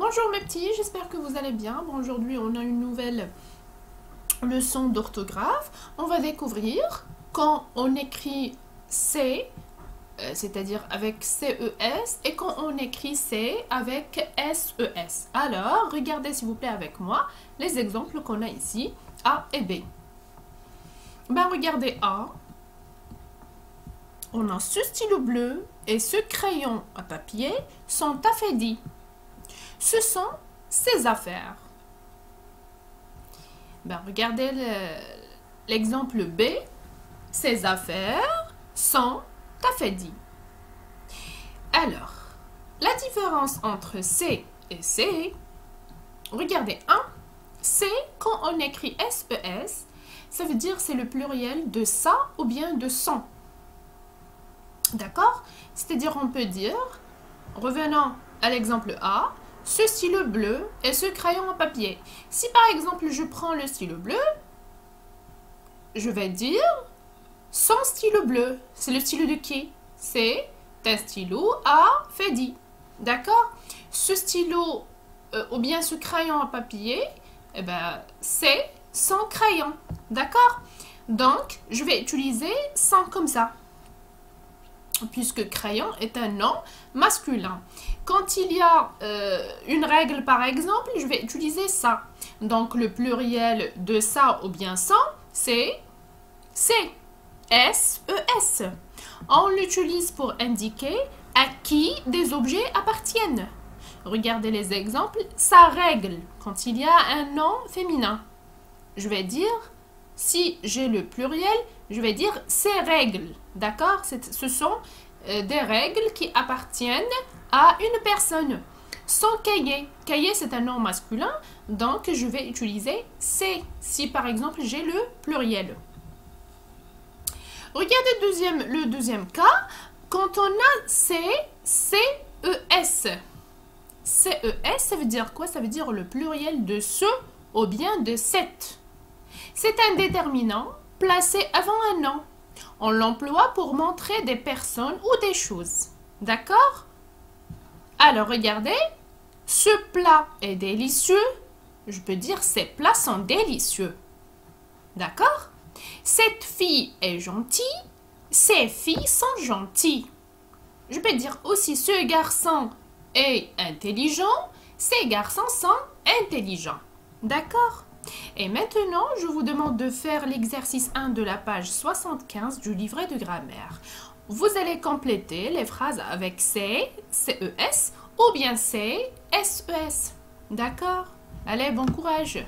Bonjour mes petits, j'espère que vous allez bien. Bon, aujourd'hui, on a une nouvelle leçon d'orthographe. On va découvrir quand on écrit C, c'est-à-dire avec CES, et quand on écrit C avec SES. Alors, regardez s'il vous plaît avec moi les exemples qu'on a ici, A et B. Ben, regardez A. On a ce stylo bleu et ce crayon à papier sont affaiblis. Ce sont ses affaires. Ben, regardez l'exemple B. Ses affaires sont affaiblis. Alors, la différence entre C et C, regardez, C, quand on écrit SES, ça veut dire c'est le pluriel de ça ou bien de son. D'accord? C'est-à-dire, on peut dire, revenons à l'exemple A, ce stylo bleu et ce crayon à papier. Si par exemple, je prends le stylo bleu, je vais dire son stylo bleu. C'est le stylo de qui? C'est un stylo à Fedi. D'accord? Ce stylo ou bien ce crayon à papier, eh ben, c'est son crayon. D'accord? Donc, je vais utiliser son comme ça, puisque crayon est un nom masculin. Quand il y a une règle, par exemple, je vais utiliser ça. Donc, le pluriel de ça ou bien son, c'est C, S-E-S. On l'utilise pour indiquer à qui des objets appartiennent. Regardez les exemples. Sa règle, quand il y a un nom féminin, je vais dire, si j'ai le pluriel, je vais dire ses règles. D'accord? Ce sont des règles qui appartiennent à une personne. Son cahier. Cahier, c'est un nom masculin, donc je vais utiliser C, si par exemple j'ai le pluriel. Regardez le deuxième cas. Quand on a C, C-E-S. C-E-S, ça veut dire quoi? Ça veut dire le pluriel de ce ou bien de cette. C'est un déterminant placé avant un nom. On l'emploie pour montrer des personnes ou des choses. D'accord? Alors, regardez. Ce plat est délicieux. Je peux dire ces plats sont délicieux. D'accord? Cette fille est gentille. Ces filles sont gentilles. Je peux dire aussi ce garçon est intelligent. Ces garçons sont intelligents. D'accord? Et maintenant, je vous demande de faire l'exercice 1 de la page 75 du livret de grammaire. Vous allez compléter les phrases avec C, C-E-S ou bien C, S-E-S. D'accord? Allez, bon courage!